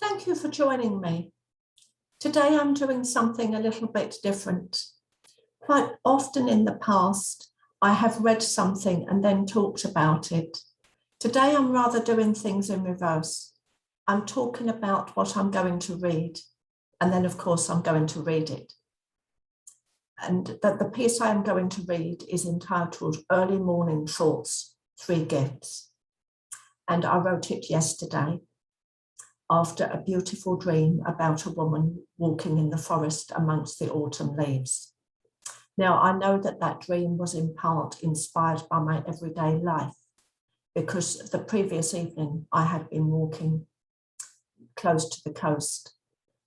Thank you for joining me. Today I'm doing something a little bit different. Quite often in the past, I have read something and then talked about it. Today I'm rather doing things in reverse. I'm talking about what I'm going to read, and then of course I'm going to read it. And the piece I am going to read is entitled Early Morning Thoughts, 3 Gifts. And I wrote it yesterday after a beautiful dream about a woman walking in the forest amongst the autumn leaves. Now, I know that that dream was in part inspired by my everyday life, because the previous evening I had been walking close to the coast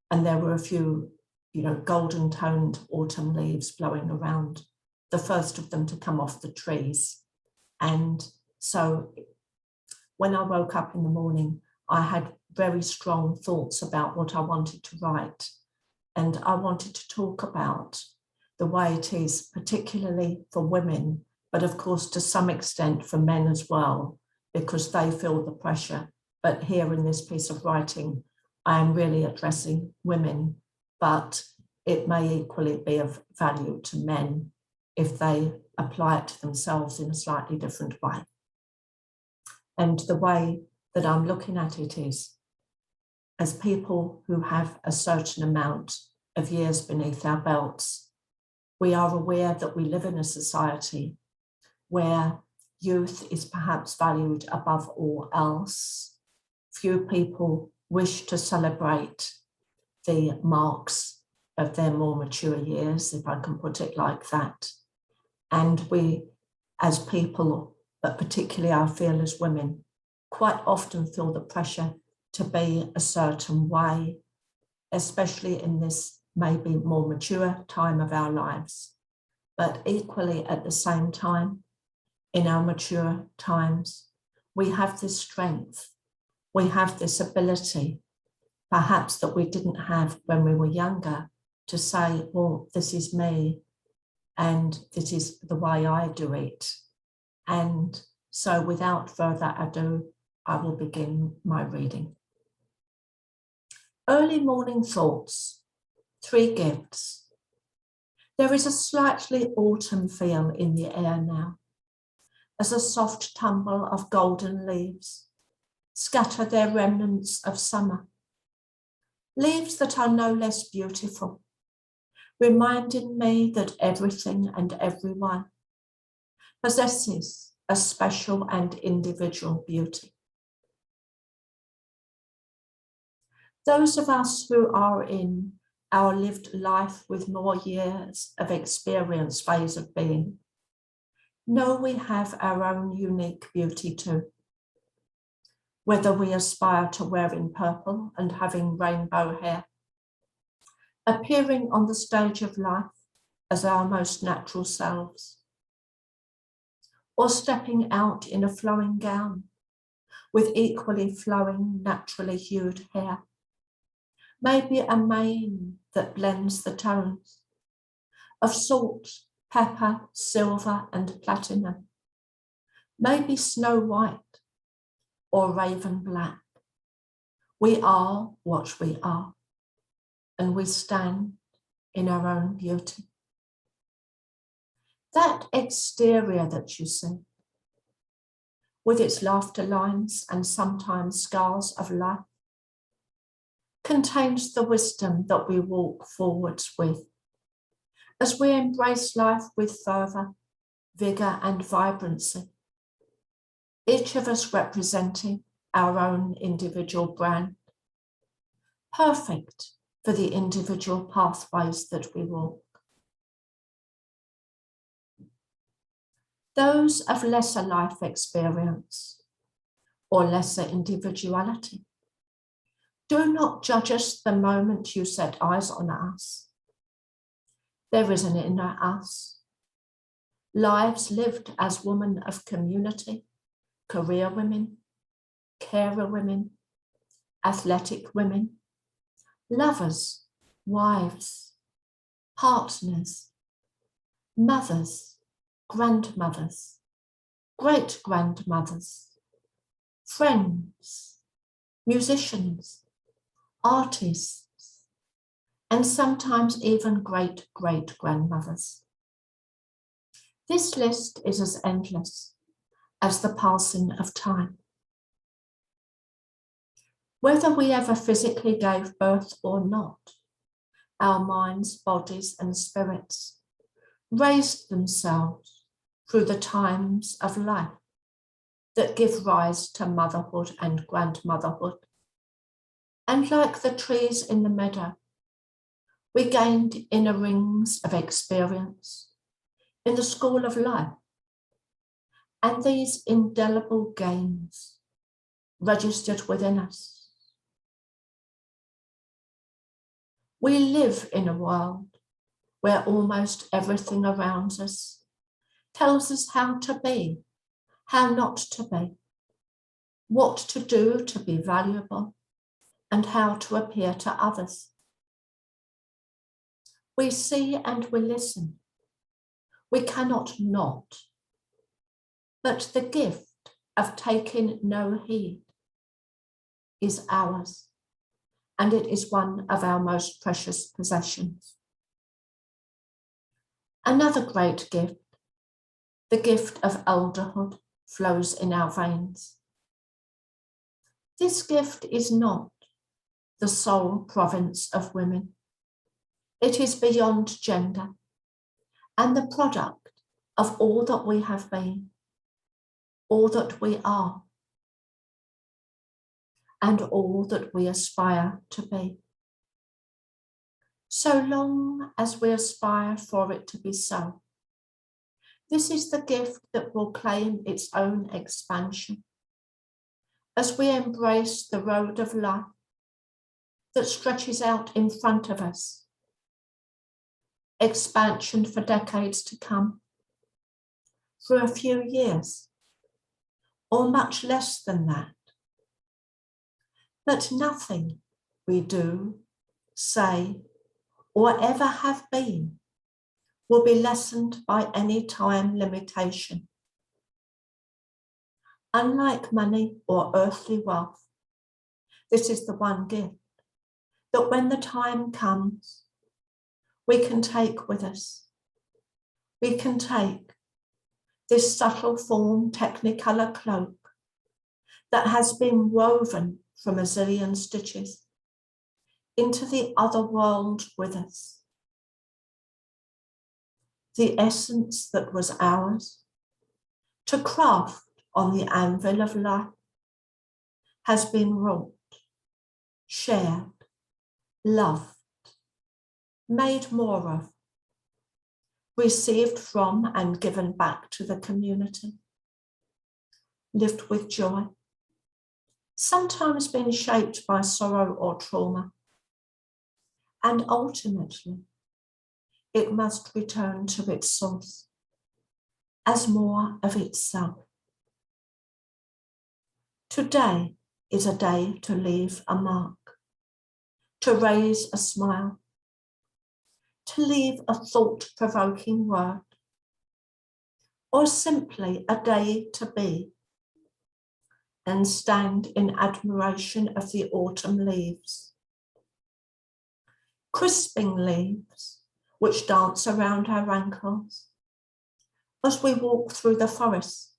and there were a few, golden toned autumn leaves blowing around, the first of them to come off the trees. And so when I woke up in the morning, I had very strong thoughts about what I wanted to write. And I wanted to talk about the way it is, particularly for women, but of course to some extent for men as well, because they feel the pressure. But here in this piece of writing, I am really addressing women, but it may equally be of value to men if they apply it to themselves in a slightly different way. And the way that I'm looking at it is, as people who have a certain amount of years beneath our belts, we are aware that we live in a society where youth is perhaps valued above all else. Few people wish to celebrate the marks of their more mature years, if I can put it like that. And we, as people, but particularly I feel as women, quite often feel the pressure to be a certain way, especially in this maybe more mature time of our lives. But equally at the same time, in our mature times, we have this strength, we have this ability, perhaps that we didn't have when we were younger, to say, well, this is me, and this is the way I do it. And so without further ado, I will begin my reading. Early morning thoughts, 3 gifts. There is a slightly autumn feel in the air now, as a soft tumble of golden leaves scatter their remnants of summer. Leaves that are no less beautiful, reminding me that everything and everyone possesses a special and individual beauty. Those of us who are in our lived life with more years of experience phase of being know we have our own unique beauty too. Whether we aspire to wearing purple and having rainbow hair, appearing on the stage of life as our most natural selves, or stepping out in a flowing gown with equally flowing, naturally hued hair. Maybe a mane that blends the tones of salt, pepper, silver, and platinum. Maybe snow white or raven black. We are what we are, and we stand in our own beauty. That exterior that you see, with its laughter lines and sometimes scars of life, contains the wisdom that we walk forwards with, as we embrace life with fervour, vigour and vibrancy, each of us representing our own individual brand, perfect for the individual pathways that we walk. Those of lesser life experience or lesser individuality, do not judge us the moment you set eyes on us. There is an inner us, lives lived as women of community, career women, carer women, athletic women, lovers, wives, partners, mothers, grandmothers, great-grandmothers, friends, musicians, artists, and sometimes even great-great-grandmothers. This list is as endless as the passing of time. Whether we ever physically gave birth or not, our minds, bodies, and spirits raised themselves through the times of life that give rise to motherhood and grandmotherhood. And like the trees in the meadow, we gained inner rings of experience in the school of life. And these indelible gains registered within us. We live in a world where almost everything around us tells us how to be, how not to be, what to do to be valuable, and how to appear to others. We see and we listen. We cannot not. But the gift of taking no heed is ours, and it is one of our most precious possessions. Another great gift, the gift of elderhood, flows in our veins. This gift is not the sole province of women. It is beyond gender and the product of all that we have been, all that we are, and all that we aspire to be. So long as we aspire for it to be so, this is the gift that will claim its own expansion as we embrace the road of life that stretches out in front of us. Expansion for decades to come, for a few years, or much less than that. But nothing we do, say, or ever have been will be lessened by any time limitation. Unlike money or earthly wealth, this is the one gift that when the time comes, we can take with us. We can take this subtle form technicolor cloak that has been woven from a zillion stitches into the other world with us. The essence that was ours to craft on the anvil of life has been wrought, shared, loved, made more of, received from and given back to the community, lived with joy, sometimes been shaped by sorrow or trauma, and ultimately it must return to its source as more of itself. Today is a day to leave a mark, to raise a smile, to leave a thought-provoking word, or simply a day to be and stand in admiration of the autumn leaves. Crisping leaves which dance around our ankles as we walk through the forest,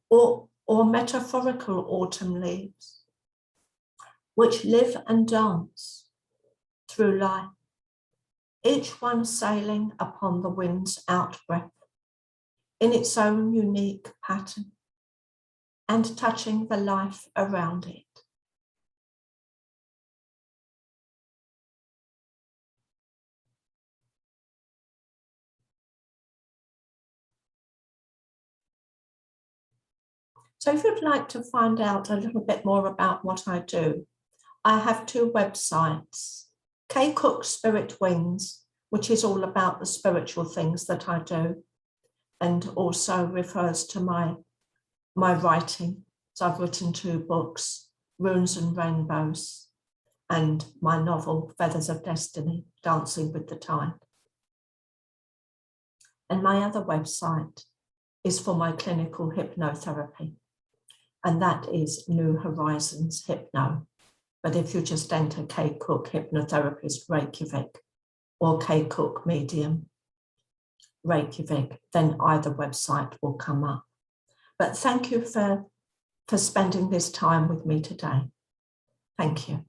or metaphorical autumn leaves which live and dance through life, each one sailing upon the wind's outbreath in its own unique pattern and touching the life around it. So if you'd like to find out a little bit more about what I do, I have two websites, K Cook Spirit Wings, which is all about the spiritual things that I do, and also refers to my writing. So I've written 2 books, Runes and Rainbows, and my novel, Feathers of Destiny, Dancing with the Tide. And my other website is for my clinical hypnotherapy, and that is New Horizons Hypno. But if you just enter Kay Cook Hypnotherapist Reykjavik or Kay Cook Medium Reykjavik, then either website will come up. But thank you for spending this time with me today. Thank you.